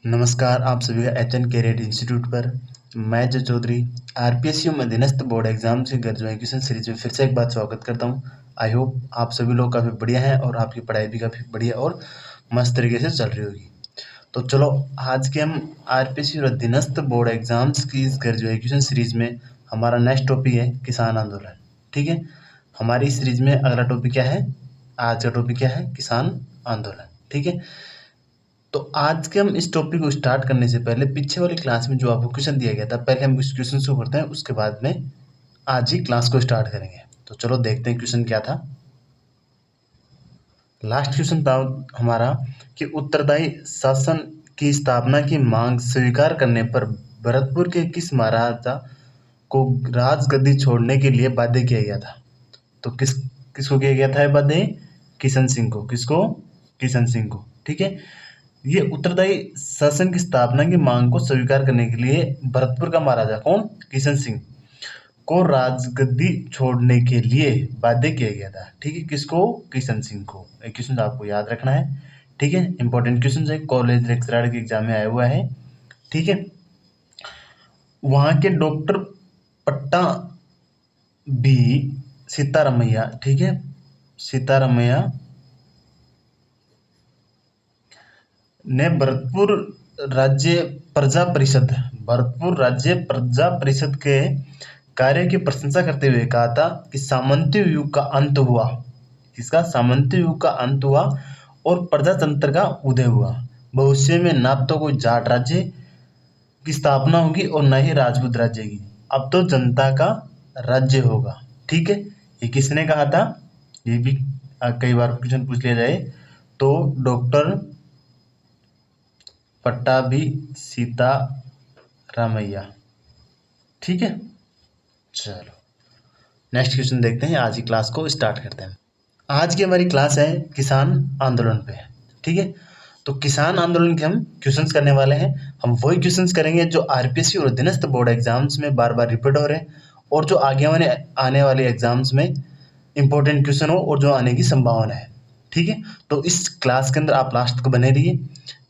नमस्कार, आप सभी का एचएन कैरियर इंस्टीट्यूट पर मैं जो चौधरी आरपीएसयू में अधीनस्थ बोर्ड एग्जाम से ग्रेजुएशन सीरीज में फिर से एक बार स्वागत करता हूं। आई होप आप सभी लोग काफ़ी बढ़िया हैं और आपकी पढ़ाई भी काफ़ी बढ़िया और मस्त तरीके से चल रही होगी। तो चलो आज के हम आरपीएसयू और अधीनस्थ बोर्ड एग्जाम्स की इस ग्रेजुएशन सीरीज में हमारा नेक्स्ट टॉपिक है किसान आंदोलन। ठीक है, हमारी इस सीरीज में अगला टॉपिक क्या है, आज का टॉपिक क्या है, किसान आंदोलन। ठीक है, तो आज के हम इस टॉपिक को स्टार्ट करने से पहले पीछे वाली क्लास में जो आपको क्वेश्चन दिया गया था, पहले हम उस क्वेश्चन को करते हैं, उसके बाद में आज ही क्लास को स्टार्ट करेंगे। तो चलो देखते हैं क्वेश्चन क्या था। लास्ट क्वेश्चन था हमारा कि उत्तरदायी शासन की स्थापना की मांग स्वीकार करने पर भरतपुर के किस महाराजा को राजगद्दी छोड़ने के लिए बाध्य किया गया था। तो किसको किया गया था ये बाध्य? किशन सिंह को। किसको? किशन सिंह को। ठीक है, ये उत्तरदायी शासन की स्थापना की मांग को स्वीकार करने के लिए भरतपुर का महाराजा कौन? किशन सिंह को राजगद्दी छोड़ने के लिए बाध्य किया गया था। ठीक है, किसको? किशन सिंह को। एक क्वेश्चन आपको याद रखना है। ठीक है, इंपॉर्टेंट क्वेश्चन है, कॉलेज लेक्चरर के एग्जाम में आया हुआ है। ठीक है, वहां के डॉक्टर पट्टा भी सीतारामैया, ठीक है, सीतारामैया ने भरतपुर राज्य प्रजा परिषद के कार्य की प्रशंसा करते हुए कहा था कि सामंती युग का अंत हुआ। किसका? सामंती युग का अंत हुआ और प्रजातंत्र का उदय हुआ। भविष्य में ना तो कोई जाट राज्य की स्थापना होगी और न ही राजपूत राज्य की, अब तो जनता का राज्य होगा। ठीक है, ये किसने कहा था? ये भी कई बार क्वेश्चन पूछ लिया जाए। तो डॉक्टर पट्टाभी सीतारामैया। ठीक है, चलो नेक्स्ट क्वेश्चन देखते हैं, आज की क्लास को स्टार्ट करते हैं। आज की हमारी क्लास है किसान आंदोलन पे। ठीक है, तो किसान आंदोलन के हम क्वेश्चंस करने वाले हैं। हम वही क्वेश्चंस करेंगे जो आरपीएससी और अधीनस्थ बोर्ड एग्जाम्स में बार बार रिपीट हो रहे हैं और जो आने वाले एग्जाम्स में इंपॉर्टेंट क्वेश्चन हो और जो आने की संभावना है। ठीक है, तो इस क्लास के अंदर आप लास्ट तक बने रहिए,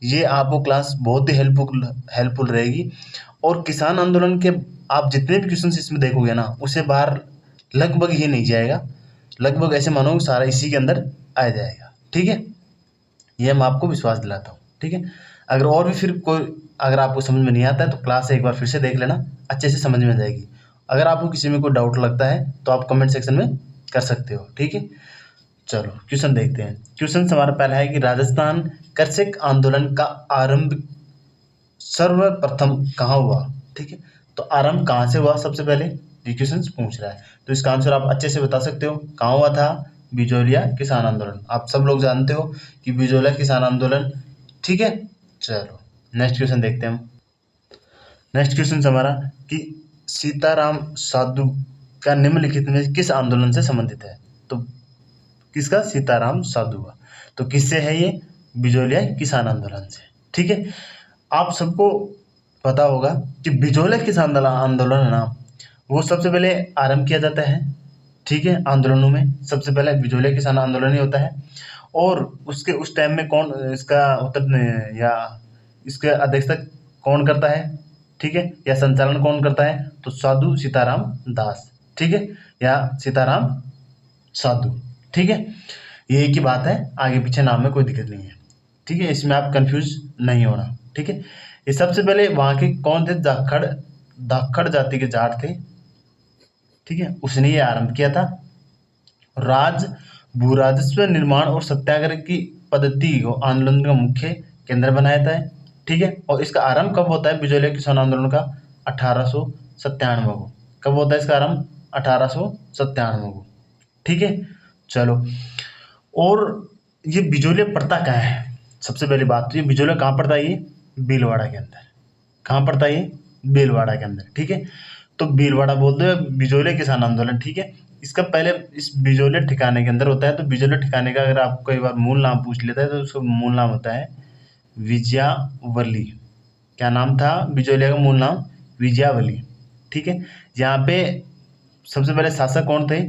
ये आपको क्लास बहुत ही हेल्पफुल रहेगी। और किसान आंदोलन के आप जितने भी क्वेश्चन इसमें देखोगे ना, उसे बाहर लगभग ही नहीं जाएगा, लगभग ऐसे मानो सारा इसी के अंदर आ जाएगा। ठीक है, ये मैं आपको विश्वास दिलाता हूँ। ठीक है, अगर और भी फिर कोई अगर आपको समझ में नहीं आता है तो क्लास एक बार फिर से देख लेना, अच्छे से समझ में जाएगी। अगर आपको किसी में कोई डाउट लगता है तो आप कमेंट सेक्शन में कर सकते हो। ठीक है, चलो क्वेश्चन देखते हैं। क्वेश्चन हमारा पहला है कि राजस्थान कृषक आंदोलन का आरंभ सर्वप्रथम कहाँ हुआ। ठीक है, तो आरंभ कहाँ से हुआ सबसे पहले ये क्वेश्चन पूछ रहा है, तो इसका आंसर आप अच्छे से बता सकते हो। कहाँ हुआ था? बिजोलिया किसान आंदोलन। आप सब लोग जानते हो कि बिजोलिया किसान आंदोलन। ठीक है, चलो नेक्स्ट क्वेश्चन देखते हैं हम। नेक्स्ट क्वेश्चन हमारा कि सीताराम साधु का निम्नलिखित में किस आंदोलन से संबंधित है। तो किसका? सीताराम साधु का। तो किससे है ये? बिजोलिया किसान आंदोलन से। ठीक है, आप सबको पता होगा कि बिजोलिया किसान आंदोलन है ना, वो सबसे पहले आरंभ किया जाता है। ठीक है, आंदोलनों में सबसे पहले बिजोलिया किसान आंदोलन ही होता है। और उसके उस टाइम में कौन इसका उत्तर या इसके अध्यक्षता कौन करता है? ठीक है, या संचालन कौन करता है? तो साधु सीताराम दास। ठीक है, या सीताराम साधु। ठीक है, ये एक ही बात है, आगे पीछे नाम में कोई दिक्कत नहीं है। ठीक है, इसमें आप कंफ्यूज नहीं होना। ठीक है, ये सबसे पहले वहां के कौन थे? धाकड़ जाति के जाट थे। ठीक है, उसने ये आरंभ किया था। भू राजस्व निर्माण और सत्याग्रह की पद्धति को आंदोलन का मुख्य केंद्र बनाया था। ठीक है, और इसका आरंभ कब होता है बिजोलिया किसान आंदोलन का? 1897 को। कब होता है इसका आरंभ? 1897 को। ठीक है, चलो, और ये बिजोलिया पड़ता कहाँ है? सबसे पहली बात तो ये बिजोलिया कहाँ पड़ता है? ये भीलवाड़ा के अंदर। कहाँ पड़ता है ये? भीलवाड़ा के अंदर। ठीक है, तो भीलवाड़ा बोलते हैं बिजोलिया किसान आंदोलन। ठीक है, इसका पहले इस बिजोलिया ठिकाने के अंदर होता है। तो बिजोलिया ठिकाने का अगर आपको कई बार मूल नाम पूछ लेता है तो उसका मूल नाम होता है विजयावली। क्या नाम था बिजोलिया का? मूल नाम विजयावली। ठीक है, यहाँ पे सबसे पहले शासक कौन थे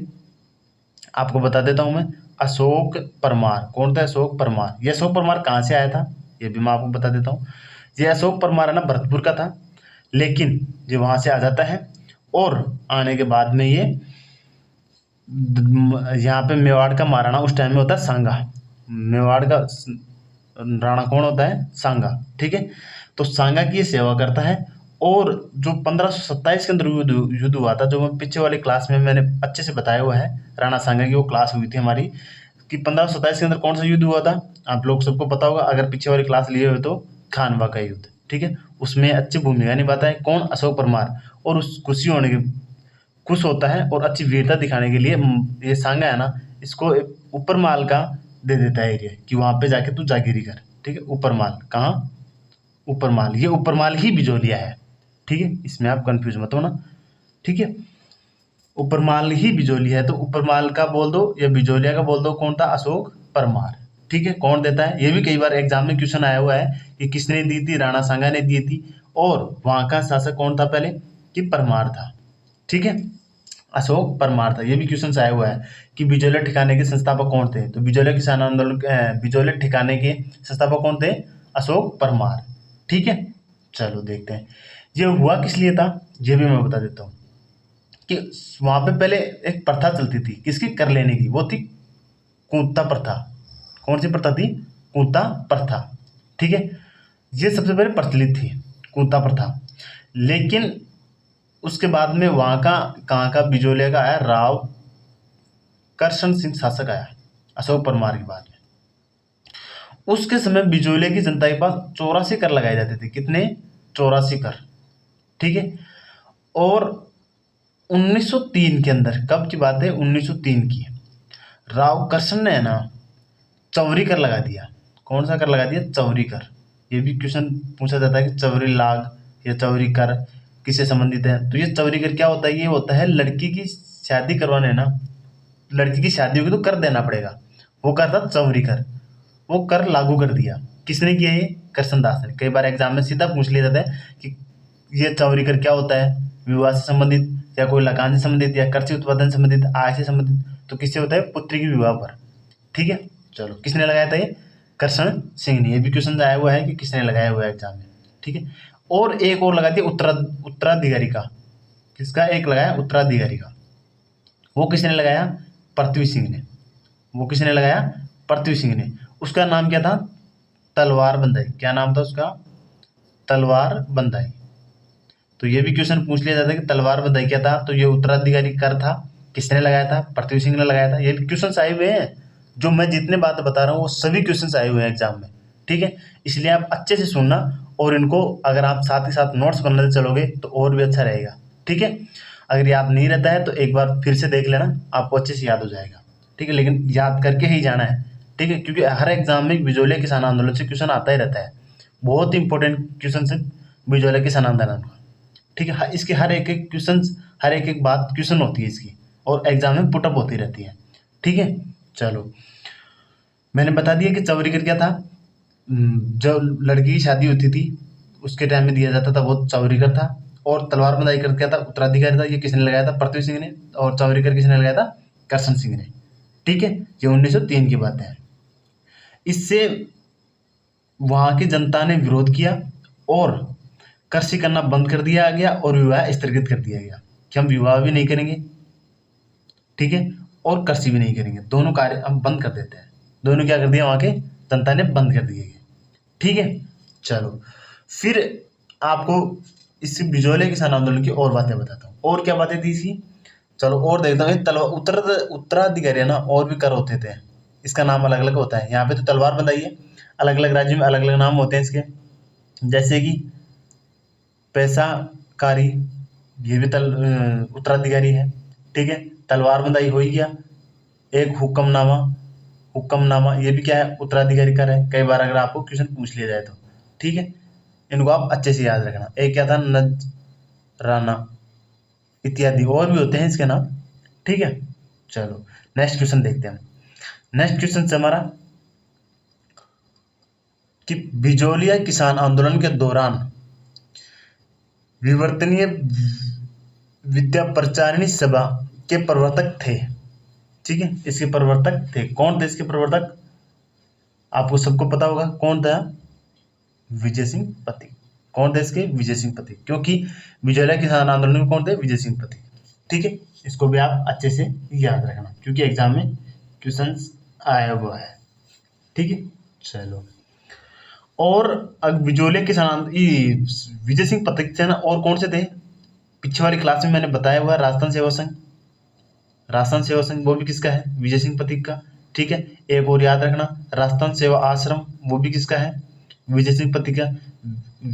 आपको बता देता हूं मैं, अशोक परमार। कौन था? अशोक परमार। ये अशोक परमार कहाँ से आया था? ये भी मैं आपको बता देता हूँ। ये अशोक परमार है ना भरतपुर का था, लेकिन ये वहाँ से आ जाता है और आने के बाद में ये यहाँ पे मेवाड़ का महाराणा उस टाइम में होता है सांगा। मेवाड़ का राणा कौन होता है? सांगा। ठीक है, तो सांगा की ये सेवा करता है। और जो 1527 के अंदर युद्ध हुआ था, जो मैं पीछे वाली क्लास में मैंने अच्छे से बताया हुआ है, राणा सांगा की वो क्लास हुई थी हमारी कि 1527 के अंदर कौन सा युद्ध हुआ था, आप लोग सबको पता होगा अगर पीछे वाली क्लास लिए हुए तो, खानवा का युद्ध। ठीक है, उसमें अच्छी भूमिका निभाता है कौन? अशोक परमार। और उस खुश होता है और अच्छी वीरता दिखाने के लिए ये सांगा है ना, इसको ऊपर माल का दे देता है एरिया कि वहां पे जाके तू जागीरी कर। ठीक है, ऊपर माल कहाँ? ऊपर माल, ये ऊपर माल ही बिजोलिया है। ठीक है, इसमें आप कंफ्यूज मत होना। ठीक है, ऊपर माल ही बिजोलिया है, तो ऊपर माल का बोल दो या बिजोलिया का बोल दो, कौन था? अशोक परमार। ठीक है, कौन देता है? ये भी कई बार एग्जाम में क्वेश्चन आया हुआ है कि किसने दी थी? राणा सांगा ने दी थी। और वहां का शासक कौन था पहले? कि परमार था। ठीक है, अशोक परमार था। ये भी क्वेश्चन आया हुआ है कि बिजोलिया ठिकाने के संस्थापक कौन थे? तो बिजोलिया किसान आंदोलन बिजोलिया ठिकाने के संस्थापक कौन थे? अशोक परमार। ठीक है, चलो देखते हैं ये हुआ किस लिए था, ये भी मैं बता देता हूँ कि वहां पे पहले एक प्रथा चलती थी किसकी? कर लेने की, वो थी कूंता प्रथा। कौन सी प्रथा थी? कूंता प्रथा। ठीक है, ये सबसे पहले प्रचलित थी कूंता प्रथा। लेकिन उसके बाद में वहां का कहाँ का? बिजोलिया का आया राव करशन सिंह शासक आया अशोक परमार के बाद में। उसके समय बिजोलिया की जनता के पास 84 कर लगाए जाते थे। कितने? 84 कर। ठीक है, और 1903 के अंदर, कब की बात है? 1903 की, राव करशन ने है ना चौरी कर लगा दिया। कौन सा कर लगा दिया? चौरी कर। ये भी क्वेश्चन पूछा जाता है कि चौरी लाग या चौरी कर किससे संबंधित है? तो ये चौरी कर क्या होता है? ये होता है लड़की की शादी करवाने ना, लड़की की शादी होगी तो कर देना पड़ेगा, वो कर था चौरी कर। वो कर लागू कर दिया। किसने किया? ये करसनदास ने। कई बार एग्जाम में सीधा पूछ लिया जाता है कि ये चौरी कर क्या होता है? विवाह से संबंधित या कोई लगान से संबंधित या कृषि उत्पादन से संबंधित, आय से संबंधित। तो किससे होता है? पुत्री की विवाह पर। ठीक है, चलो किसने लगाया था? ये करशन सिंह ने। ये भी क्वेश्चन आया हुआ है कि किसने लगाया हुआ है एग्जाम में। ठीक है, और एक और लगा दिया उत्तराधिकारी का। किसका? एक लगाया उत्तराधिकारी का। वो किसने लगाया? पृथ्वी सिंह ने। वो किसने लगाया? पृथ्वी सिंह ने। उसका नाम क्या था? तलवार बंदाई। क्या नाम था उसका? तलवार बंदाई। तो ये भी क्वेश्चन पूछ लिया जाता है कि तलवार बंदाई क्या था? तो ये उत्तराधिकारी कर था। किसने लगाया था? पृथ्वी सिंह ने लगाया था। ये भी क्वेश्चन आए हुए हैं, जो मैं जितने बातें बता रहा हूँ वो सभी क्वेश्चन आए हुए हैं एग्जाम में। ठीक है, इसलिए आप अच्छे से सुनना, और इनको अगर आप साथ ही साथ नोट्स बनाते चलोगे तो और भी अच्छा रहेगा। ठीक है, अगर याद नहीं रहता है तो एक बार फिर से देख लेना, आपको अच्छे से याद हो जाएगा। ठीक है, लेकिन याद करके ही जाना है। ठीक है, क्योंकि हर एग्जाम में बिजोलिया किसान आंदोलन से क्वेश्चन आता ही रहता है। बहुत इंपॉर्टेंट क्वेश्चन है बिजोलिया किसान आंदोलन का। ठीक है, इसके हर एक एक क्वेश्चन, हर एक एक बात क्वेश्चन होती है इसकी, और एग्जाम में पुटअप होती रहती है। ठीक है, चलो मैंने बता दिया कि चौरीकर क्या था। जब लड़की की शादी होती थी उसके टाइम में दिया जाता था, वो चौरीकर था। और तलवार बंदाई कर क्या था? उत्तराधिकारी था। ये किसने लगाया था? पृथ्वी सिंह ने। और चौरीकर किसने लगाया था? करशन सिंह ने। ठीक है, ये 1903 की बात है। इससे वहां की जनता ने विरोध किया और कृषि करना बंद कर दिया गया और विवाह स्थगित कर दिया गया कि हम विवाह भी नहीं करेंगे। ठीक है, और कृषि भी नहीं करेंगे, दोनों कार्य हम बंद कर देते हैं। दोनों क्या कर दिया? वहां के जनता ने बंद कर दिए। ठीक है, चलो फिर आपको इस बिजोलिया किसान आंदोलन की और बातें बताता हूँ। और क्या बातें थी इसकी? चलो और देखता हूँ। उत्तराधिकारी है ना, और भी कर होते थे, इसका नाम अलग अलग होता है। यहाँ पे तो तलवार बंदाई है, अलग अलग राज्यों में अलग अलग नाम होते हैं इसके। जैसे कि पैसाकारी, ये भी उत्तराधिकारी है। ठीक है, तलवार बंदाई हो ही गया। एक हुक्मनामा, ये भी क्या है? उत्तराधिकारी कर है। कई बार अगर आपको क्वेश्चन पूछ लिया जाए तो। ठीक है, इनको आप अच्छे से याद रखना। एक क्या था? नजराना इत्यादि, और भी होते हैं इसके नाम। ठीक है, चलो नेक्स्ट क्वेश्चन देखते हैं। नेक्स्ट क्वेश्चन से हमारा कि बिजोलिया किसान आंदोलन के दौरान विवर्तनीय विद्या प्रचारिणी सभा के प्रवर्तक थे। ठीक है, इसके प्रवर्तक थे। कौन थे इसके प्रवर्तक? आपको सबको पता होगा कौन था। विजय सिंह पथिक। कौन थे इसके? विजय सिंह पथिक, क्योंकि विजयला किसान आंदोलन में कौन थे? विजय सिंह पथिक। ठीक है, इसको भी आप अच्छे से याद रखना क्योंकि एग्जाम में क्वेश्चंस आया हुआ है। ठीक है, चलो। और अब विजय सिंह पथिक से ना और कौन से थे? पिछले वाली क्लास में मैंने बताया हुआ राजस्थान सेवा संघ, राजस्थान सेवा संघ वो भी किसका है? विजय सिंह पथिक का। ठीक है, एक और याद रखना, राजस्थान सेवा आश्रम वो भी किसका है? विजय सिंह पथिक का।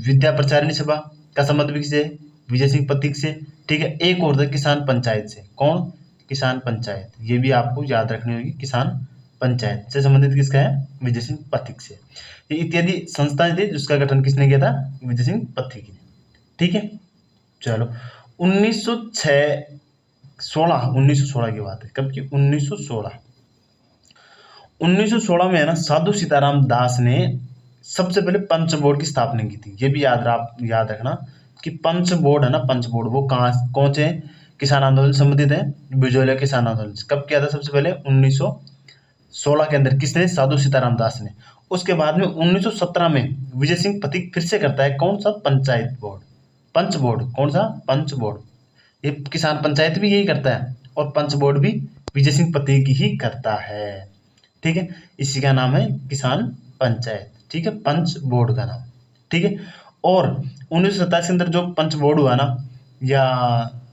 विद्या प्रचारिणी सभा का संबंध भी किससे? विजय सिंह पथिक से। ठीक है, एक और था किसान पंचायत से। कौन? किसान पंचायत, ये भी आपको याद रखनी होगी। किसान पंचायत से संबंधित किसका है? विजय सिंह पथिक से। ये इत्यादि संस्थाएं थी जिसका गठन किसने किया था? विजय सिंह पथिक ने। ठीक है, चलो। 1916 की बात है। कब की? 1916 में है ना, साधु सीताराम दास ने सबसे पहले पंच बोर्ड की स्थापना की थी। ये भी याद रखना कि पंच बोर्ड है ना, पंच बोर्ड वो कौन से किसान आंदोलन से संबंधित है? बिजोलिया किसान आंदोलन से। कब किया था? सबसे पहले 1916 के अंदर। किसने? साधु सीताराम दास ने। उसके बाद में 1917 में विजय सिंह पथिक फिर से करता है। कौन सा? पंचायत बोर्ड, पंच बोर्ड। कौन सा? पंच बोर्ड। ये किसान पंचायत भी यही करता है और पंच बोर्ड भी विजय सिंह पथिक ही करता है। ठीक है, इसी का नाम है किसान पंचायत। ठीक है, पंच बोर्ड का नाम। ठीक है, और 1927 के अंदर जो पंच बोर्ड हुआ ना, या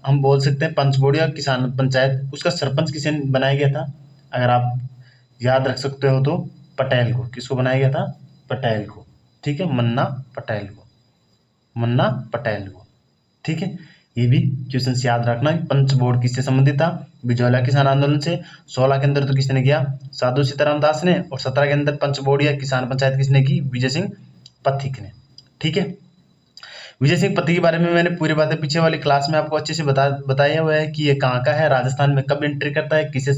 हम बोल सकते हैं पंच बोर्ड या किसान पंचायत, उसका सरपंच किसे बनाया गया था? अगर आप याद रख सकते हो तो पटेल को। किसको बनाया गया था? पटेल को। ठीक है, मन्ना पटेल को, मन्ना पटेल को। ठीक है, ये भी क्वेश्चन याद रखना। पंच बोर्ड किससे संबंधित था? बिजोलिया किसान आंदोलन से। 16 के अंदर तो किसने किया? साधु सीताराम दास ने। और 17 के अंदर पंच बोर्ड या किसान पंचायत किसने की? विजय सिंह पथिक ने। ठीक है, विजय सिंह पथिक के बारे में मैंने पूरी बातें पीछे वाली क्लास में आपको अच्छे से बताया हुआ है कि ये कहाँ का है, राजस्थान में कब एंट्री करता है, किसे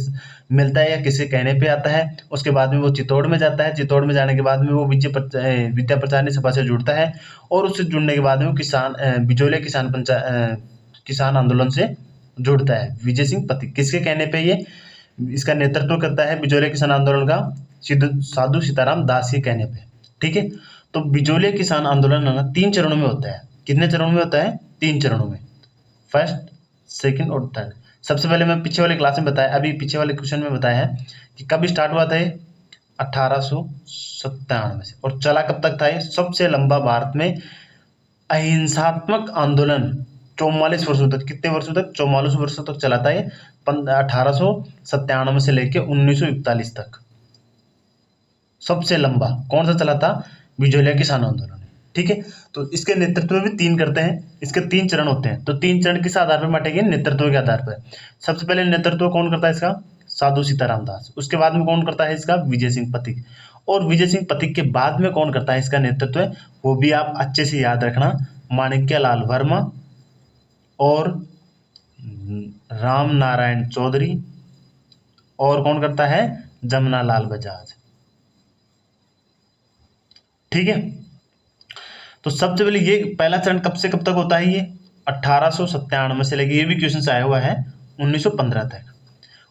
मिलता है या किसे कहने पे आता है। उसके बाद में वो चित्तौड़ में जाता है। चित्तौड़ में जाने के बाद में वो विद्या प्रचारिणी सभा से जुड़ता है और उससे जुड़ने के बाद में वो बिजोलिया किसान आंदोलन से जुड़ता है। विजय सिंह पथिक किसके कहने पे ये इसका नेतृत्व करता है? बिजोलिया किसान आंदोलन का साधु सीताराम दास के कहने पे। ठीक है, तो बिजोलिया किसान आंदोलन है ना 3 चरणों में होता है। कितने चरणों में होता है? 3 चरणों में, फर्स्ट, सेकंड और थर्ड। सबसे पहले मैं पीछे वाले क्लास में बताया, अभी पीछे वाले क्वेश्चन में बताया है कि कब स्टार्ट हुआ था ये? 1897 से। और चला कब तक था ये? सबसे लंबा भारत में अहिंसात्मक आंदोलन 44 वर्षों तक। कितने वर्षों तक? 44 वर्षों तक चला था ये। 1897 से लेके 1941 तक सबसे लंबा कौन सा चला था? बिजोलिया किसान आंदोलन। ठीक है, तो इसके नेतृत्व में भी 3 करते हैं। इसके 3 चरण होते हैं। तो 3 चरण किस आधार पर बांटेंगे? नेतृत्व के आधार पर। सबसे पहले नेतृत्व कौन करता है इसका? साधु सीताराम दास। उसके बाद में कौन करता है इसका? विजय सिंह पथिक। और विजय सिंह पथिक के बाद में कौन करता है इसका नेतृत्व? वो भी आप अच्छे से याद रखना, माणिक्यलाल वर्मा और राम नारायण चौधरी। और कौन करता है? जमना लाल बजाज। ठीक है, तो सबसे पहले ये पहला चरण कब से कब तक होता है? ये 1897 से लेके, ये भी क्वेश्चन आया हुआ है, 1915 तक।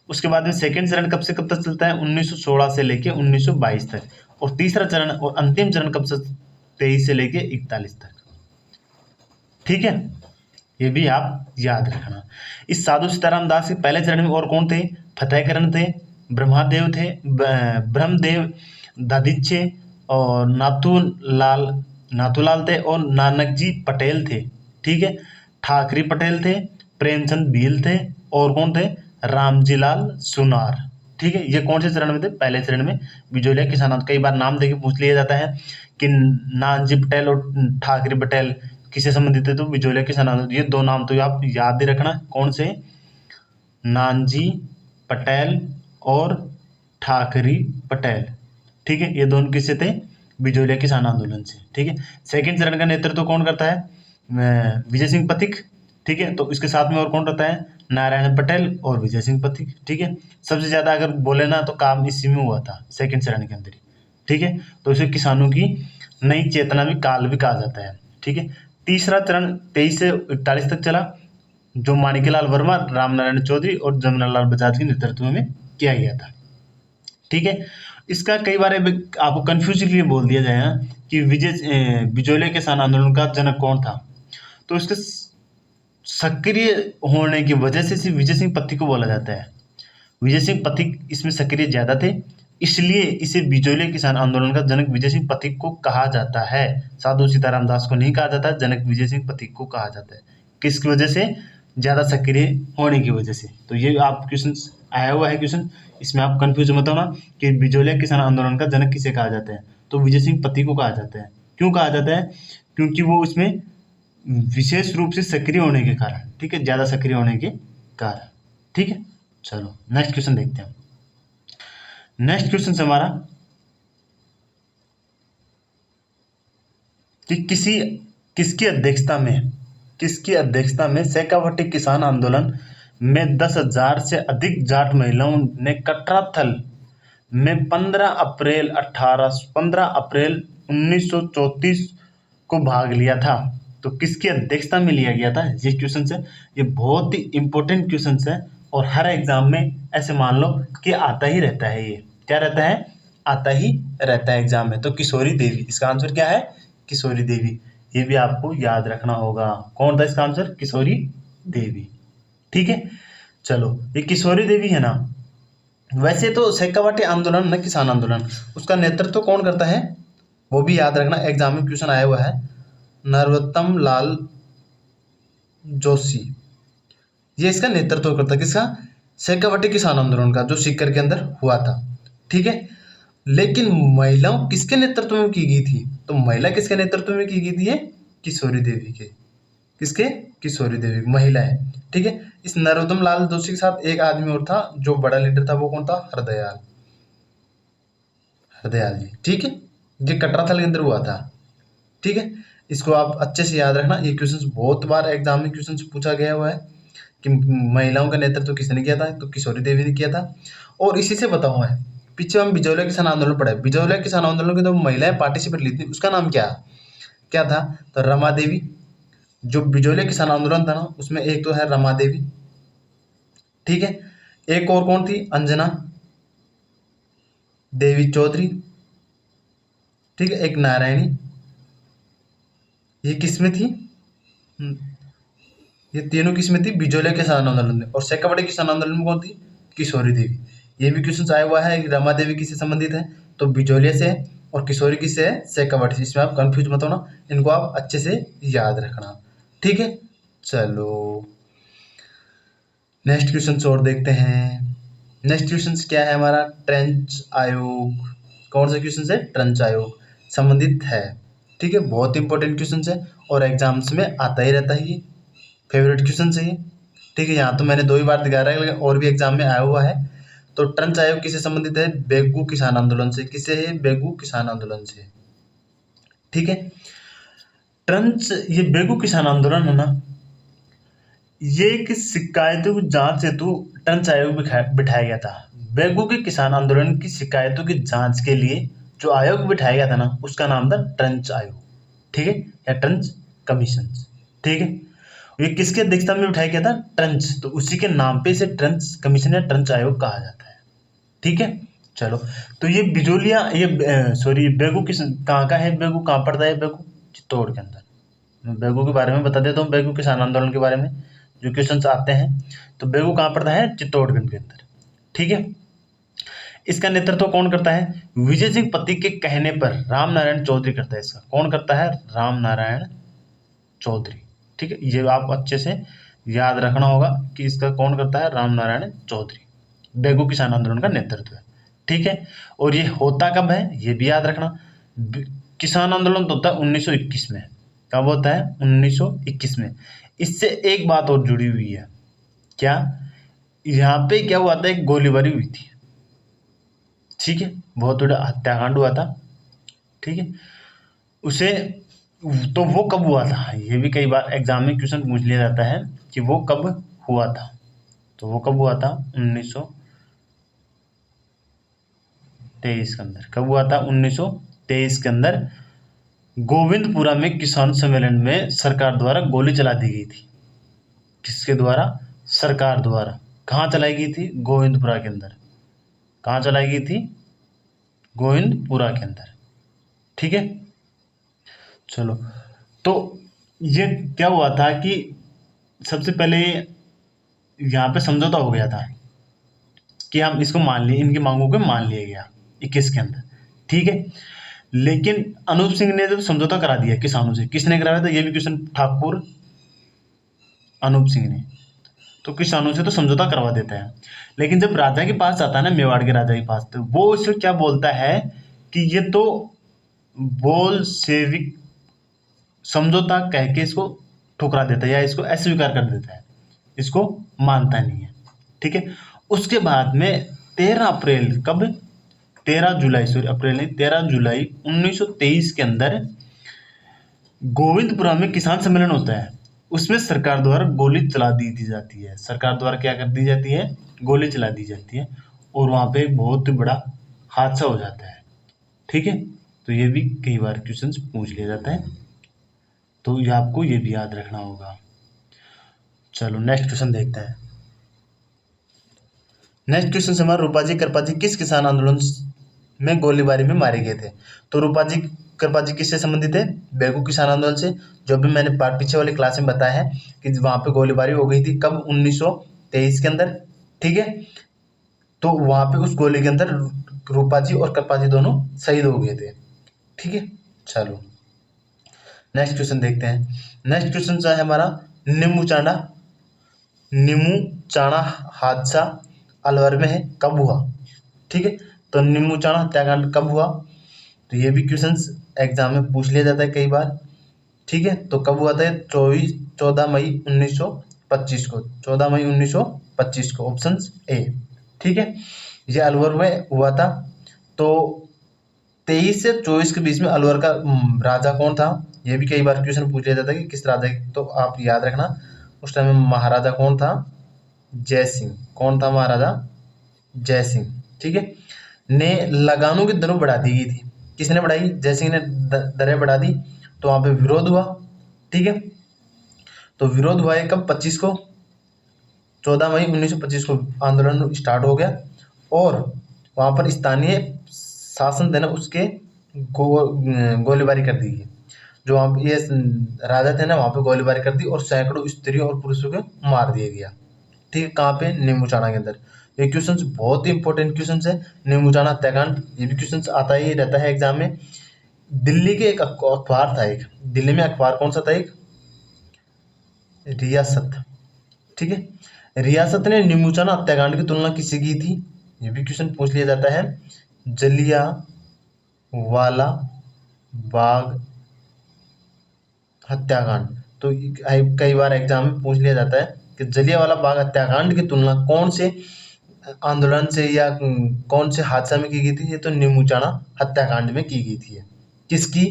उसके बाद में सेकंड चरण कब से कब तक चलता है? 1916 से लेके 1922 तक। और तीसरा चरण और अंतिम चरण कब से? 23 से लेके 41 तक। ठीक है, ये भी आप याद रखना। इस साधु सीताराम दास के पहले चरण में और कौन थे? फतेहकरण थे, ब्रह्मदेव थे, ब्रह्मदेव दादिच्छे और नाथूलाल थे और नानकजी पटेल थे। ठीक है, ठाकरी पटेल थे, प्रेमचंद भील थे और कौन थे? रामजी लाल सुनार। ठीक है, ये कौन से चरण में थे? पहले चरण में बिजोलिया किसान। कई बार नाम देके पूछ लिया जाता है कि नानजी पटेल और ठाकरी पटेल किससे संबंधित थे? तो बिजोलिया किसान आंदोलन। ये 2 नाम तो आप याद ही रखना। कौन से? नानजी पटेल और ठाकरी पटेल। ठीक है, ये दोनों किससे थे? बिजोलिया किसान आंदोलन से। ठीक है, सेकंड चरण का नेतृत्व कौन करता है? विजय सिंह पथिक। ठीक है, तो इसके साथ में और कौन रहता है? नारायण पटेल और विजय सिंह पथिक। ठीक है, सबसे ज्यादा अगर बोले ना तो काम इसी में हुआ था, सेकंड चरण के अंदर ही। ठीक है, तो इसे किसानों की नई चेतना भी काल भी कहा जाता है। ठीक है, तीसरा चरण 23 से 41 तक चला, जो माणिक्यलाल वर्मा, रामनारायण चौधरी और जमनालाल बजाज के नेतृत्व में किया गया था। ठीक है, इसका कई बार आपको कंफ्यूजन के लिए बोल दिया जाए कि बिजोलिया किसान आंदोलन का जनक कौन था, तो इसके सक्रिय होने की वजह से सिर्फ विजय सिंह पत्ती को बोला जाता है। विजय सिंह पथिक इसमें सक्रिय ज्यादा थे, इसलिए इसे बिजोलिया किसान आंदोलन का जनक विजय सिंह पथिक को कहा जाता है। साधु सीताराम दास को नहीं कहा जाता, जनक विजय सिंह पथिक को कहा जाता है। किसकी वजह से? ज्यादा सक्रिय होने की वजह से। तो ये आप क्वेश्चन आया हुआ है क्वेश्चन, इसमें आप कंफ्यूज मत होना कि बिजोलिया किसान आंदोलन का जनक किसे कहा जाता है, तो विजय सिंह पथिक को कहा जाता है। क्यों कहा जाता है? क्योंकि वो इसमें विशेष रूप से सक्रिय होने के कारण, ठीक है, ज्यादा सक्रिय होने के कारण, ठीक है। चलो नेक्स्ट क्वेश्चन देखते हैं। नेक्स्ट क्वेश्चन से हमारा कि किसकी अध्यक्षता में शेखावटी किसान आंदोलन में 10,000 से अधिक जाट महिलाओं ने कटराथल में 15 अप्रैल 1934 को भाग लिया था। तो किसकी अध्यक्षता में लिया गया था, ये क्वेश्चन है। ये बहुत ही इंपॉर्टेंट क्वेश्चन है और हर एग्जाम में ऐसे मान लो कि आता ही रहता है। ये क्या रहता है? आता ही रहता है एग्जाम में। तो किशोरी देवी, इसका आंसर क्या है? किशोरी देवी। ये भी आपको याद रखना होगा। कौन था इसका आंसर? किशोरी देवी, ठीक है। चलो, ये किशोरी देवी है ना, वैसे तो शेखावटी आंदोलन न किसान आंदोलन, उसका नेतृत्व कौन करता है वो भी याद रखना, एग्जाम में क्वेश्चन आया हुआ है। नरोत्तम लाल जोशी, ये इसका नेतृत्व करता है। किसका? शेखावटी किसान आंदोलन का, जो सीकर के अंदर हुआ था, ठीक है। लेकिन महिलाओं किसके नेतृत्व में की गई थी? तो महिला किसके नेतृत्व में की गई थी? ये किशोरी देवी के। किसके? किशोरी देवी महिला है, ठीक है। इस नरोत्तम लाल जोशी के साथ एक आदमी और था जो बड़ा लीडर था, वो कौन था? हरदयाल जी, ठीक है। ये कटराथल के अंदर हुआ था, ठीक है। इसको आप अच्छे से याद रखना। ये क्वेश्चन बहुत बार एग्जाम में क्वेश्चन पूछा गया हुआ है कि महिलाओं का नेतृत्व किसने किया था, तो किशोरी देवी ने किया था। और इसी से बताऊँ मैं, पीछे हम बिजोलिया किसान आंदोलन पढ़ा है, बिजोलिया किसान आंदोलन की जो महिलाएं पार्टिसिपेट ली थी उसका नाम क्या था? तो रमा देवी। जो बिजोलिया किसान आंदोलन था ना, उसमें एक तो है रमा देवी, ठीक है। एक और कौन थी? अंजना देवी चौधरी, ठीक है। एक नारायणी, ये किसमें थी? ये तीनों किसमें थी? बिजोलिया किसान आंदोलन में। और शेखावटी किसान आंदोलन में कौन थी? किशोरी देवी। ये भी क्वेश्चन आया हुआ है। रमा देवी किससे संबंधित है? तो बिजोलिया से है। और किशोरी किससे है? शेखावटी से। इसमें आप कंफ्यूज मत होना, इनको आप अच्छे से याद रखना, ठीक है। चलो नेक्स्ट क्वेश्चन और देखते हैं। नेक्स्ट क्वेश्चन क्या है हमारा? ट्रेंच आयोग। कौन सा क्वेश्चन है? ट्रेंच आयोग संबंधित है, ठीक है। बहुत इंपॉर्टेंट क्वेश्चन है और एग्जाम्स में आता ही रहता है, ये फेवरेट क्वेश्चन है ये, ठीक है। यहाँ तो मैंने 2 ही बार दिखा रहा है, लेकिन और भी एग्जाम में आया हुआ है। तो ट्रेंच आयोग किससे संबंधित है? बेगू किसान आंदोलन से। किससे है? बेगू किसान आंदोलन से, ठीक है। ये बेगू किसान आंदोलन है ना, ये एक शिकायतों की जांच हेतु ट्रेंच आयोग बिठाया गया था। बेगू के किसान आंदोलन की शिकायतों की जांच के लिए जो आयोग बिठाया गया था ना, उसका नाम था ट्रेंच आयोग, ठीक है, या ट्रेंच कमीशन, ठीक है। ये किसके अध्यक्षता में बिठाया गया था? ट्रेंच, तो उसी के नाम पे इसे ट्रेंच कमीशन या ट्रेंच आयोग कहा जाता है, ठीक है। चलो, तो ये बिजोलिया, बेगू कहाँ का है? बेगू कहाँ पड़ता है? बेगू चित्तौड़ के अंदर। मैं बेगू के बारे में बता देता हूँ, बेगू किसान आंदोलन के बारे में जो क्वेश्चन आते हैं। तो बेगू कहाँ पड़ता है? चित्तौड़गढ़ के अंदर, ठीक है। इसका नेतृत्व कौन करता है? विजय सिंह पथिक के कहने पर राम नारायण चौधरी करता है। इसका कौन करता है? राम नारायण चौधरी, ठीक है। ये आप अच्छे से याद रखना होगा कि इसका कौन करता है? राम नारायण चौधरी बेगू किसान आंदोलन का नेतृत्व है, ठीक है। और ये होता कब है? ये भी याद रखना। किसान आंदोलन तो होता है 1921 में। कब होता है? 1921 में। इससे एक बात और जुड़ी हुई है, क्या? यहाँ पे क्या हुआ था? एक गोलीबारी हुई थी, ठीक है, बहुत बड़ा हत्याकांड हुआ था, ठीक है। उसे तो वो कब हुआ था? ये भी कई बार एग्जाम में क्वेश्चन पूछ लिया जाता है कि वो कब हुआ था। तो वो कब हुआ था? 1923 के अंदर। कब हुआ था? 1923 के अंदर गोविंदपुरा में किसान सम्मेलन में सरकार द्वारा गोली चला दी गई थी। किसके द्वारा? सरकार द्वारा। कहाँ चलाई गई थी? गोविंदपुरा के अंदर। कहाँ चलाई गई थी? गोविंदपुरा के अंदर, ठीक है। चलो, तो ये क्या हुआ था कि सबसे पहले यहाँ पे समझौता हो गया था कि हम इसको मान लिए, इनकी मांगों को मान लिया गया 21 के अंदर, ठीक है। लेकिन अनूप सिंह ने जब समझौता करा दिया किसानों से, किसने कराया था, ये भी क्वेश्चन, ठाकुर अनूप सिंह ने। तो किसानों से तो समझौता करवा देता है, लेकिन जब राजा के पास आता है ना, मेवाड़ के राजा के पास, तो वो इसे क्या बोलता है कि ये तो बोलशेविक समझौता कह के इसको ठुकरा देता है या इसको अस्वीकार कर देता है, इसको मानता नहीं है, ठीक है। उसके बाद में 13 अप्रैल, कब, 13 जुलाई, सॉरी अप्रैल नहीं, 13 जुलाई 1923 के अंदर गोविंदपुरा में किसान सम्मेलन होता है। उसमें सरकार द्वारा गोली चला दी जाती है, सरकार द्वारा क्या कर दी जाती है, गोली चला दी जाती है, और वहाँ पे एक बहुत बड़ा हादसा हो जाता है, ठीक है। तो ये भी कई बार क्वेश्चंस पूछ लिया जाता है, तो ये आपको ये भी याद रखना होगा। चलो नेक्स्ट क्वेश्चन देखते हैं। नेक्स्ट क्वेश्चन से हमारा, रूपाजी कृपाजी किस किसान आंदोलन में गोलीबारी में मारे गए थे। तो रूपाजी कृपाजी किससे संबंधित है, बेगू किसान आंदोलन से, जो भी मैंने पीछे वाली क्लास में बताया है कि वहां पे गोलीबारी हो गई थी, कब, 1923 के अंदर, ठीक है। तो वहां पे उस गोली के अंदर रूपाजी और कृपाजी दोनों शहीद हो गए थे, ठीक है। चलो नेक्स्ट क्वेश्चन देखते हैं। नेक्स्ट क्वेश्चन जो है हमारा, नीमू चाणा हादसा अलवर में है, कब हुआ, ठीक है। तो नीमू चाणा हत्याकांड कब हुआ, तो ये भी क्वेश्चंस एग्जाम में पूछ लिया जाता है कई बार, ठीक है। तो कब हुआ था, 14 मई 1925 को, 14 मई 1925 को, ऑप्शन ए, ठीक है। ये अलवर में हुआ था। तो 23 से 24 के बीच में अलवर का राजा कौन था, ये भी कई बार क्वेश्चन पूछ लिया जाता है कि किस राजा, तो आप याद रखना उस टाइम में महाराजा कौन था, जय सिंह। कौन था महाराजा, जय सिंह, ठीक है। ने लगानों की दरें बढ़ा दी गई थी, किसने बढ़ाई, जय सिंह ने दरें बढ़ा दी, तो वहां पे विरोध हुआ, ठीक है। तो विरोध हुआ है कब, 25 को, 14 मई 1925 को आंदोलन स्टार्ट हो गया, और वहां पर स्थानीय शासन देना उसके गोलीबारी कर दी गई। जो वहाँ ये राजा थे ना, वहाँ पे गोलीबारी कर दी और सैकड़ों स्त्रियों और पुरुषों को मार दिया गया, ठीक है। कहाँ पे, नीमूचाणा के अंदर। ये क्वेश्चन बहुत ही इंपॉर्टेंट क्वेश्चन है, नीमूचाणा हत्याकांड, ये भी क्वेश्चन आता ही रहता है एग्जाम में। दिल्ली के एक अखबार था, एक दिल्ली में अखबार कौन सा था, एक रियासत, ठीक है। रियासत ने नीमूचाणा हत्याकांड की तुलना किससे की थी, ये भी क्वेश्चन पूछ लिया जाता है। जलियांवाला बाग हत्याकांड, तो कई बार एग्जाम में पूछ लिया जाता है कि जलियांवाला बाग हत्याकांड की तुलना कौन से आंदोलन से या कौन से हादसा में की गई थी, ये तो नीमूचाणा हत्याकांड में की गई थी। किसकी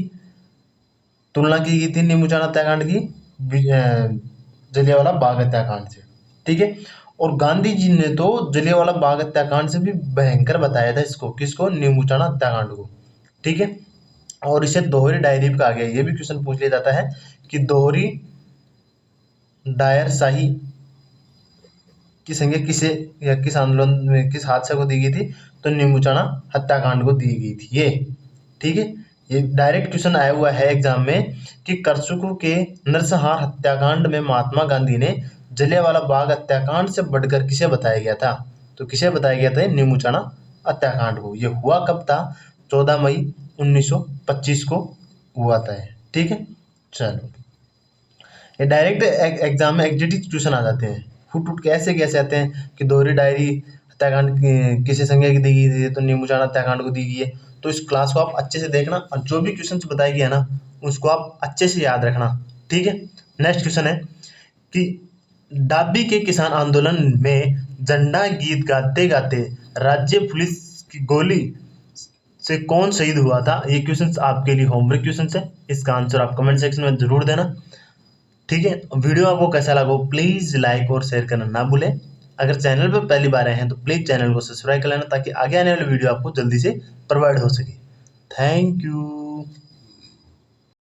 तुलना की गई थी नीमूचाणा हत्याकांड की, जलियांवाला बाग हत्याकांड से, ठीक है। और गांधी जी ने तो जलियांवाला बाग हत्याकांड से भी भयंकर बताया था इसको, किसको, नीमूचाणा हत्याकांड को, ठीक है। और इसे दोहरी डायरी भी कहा गया, ये भी क्वेश्चन पूछ लिया जाता है कि दोहरी डायर शाही की संज्ञा किसे या किस आंदोलन में, किस हादसे को दी गई थी, तो नीमूचाणा हत्याकांड को दी गई थी ये, ठीक है। ये डायरेक्ट क्वेश्चन आया हुआ है एग्जाम में कि करसुकू के नरसंहार हत्याकांड में महात्मा गांधी ने जलियांवाला बाग हत्याकांड से बढ़कर किसे बताया गया था, तो किसे बताया गया था, नीमूचाणा हत्याकांड को। ये हुआ कब था, 14 मई 1925 को हुआ था, ठीक है। चलो, ये डायरेक्ट एग्जाम में एग्जिट क्वेश्चन आ जाते हैं, फुट कैसे कैसे आते हैं कि दोहरी डायरी हत्याकांड किसे संज्ञा की दी गई थी, तो नीमूचाणा हत्याकांड को दी गई है। तो इस क्लास को आप अच्छे से देखना और जो भी क्वेश्चन बताया गया ना उसको आप अच्छे से याद रखना, ठीक है। नेक्स्ट क्वेश्चन है कि डाबी के किसान आंदोलन में झंडा गीत गाते गाते राज्य पुलिस की गोली से कौन शहीद हुआ था, ये क्वेश्चन आपके लिए होमवर्क क्वेश्चन है, इसका आंसर आप कमेंट सेक्शन में जरूर देना, ठीक है। वीडियो आपको कैसा लगा प्लीज लाइक और शेयर करना ना भूलें। अगर चैनल पर पहली बार आए हैं तो प्लीज चैनल को सब्सक्राइब कर लेना ताकि आगे आने वाली वीडियो आपको जल्दी से प्रोवाइड हो सके। Thank you.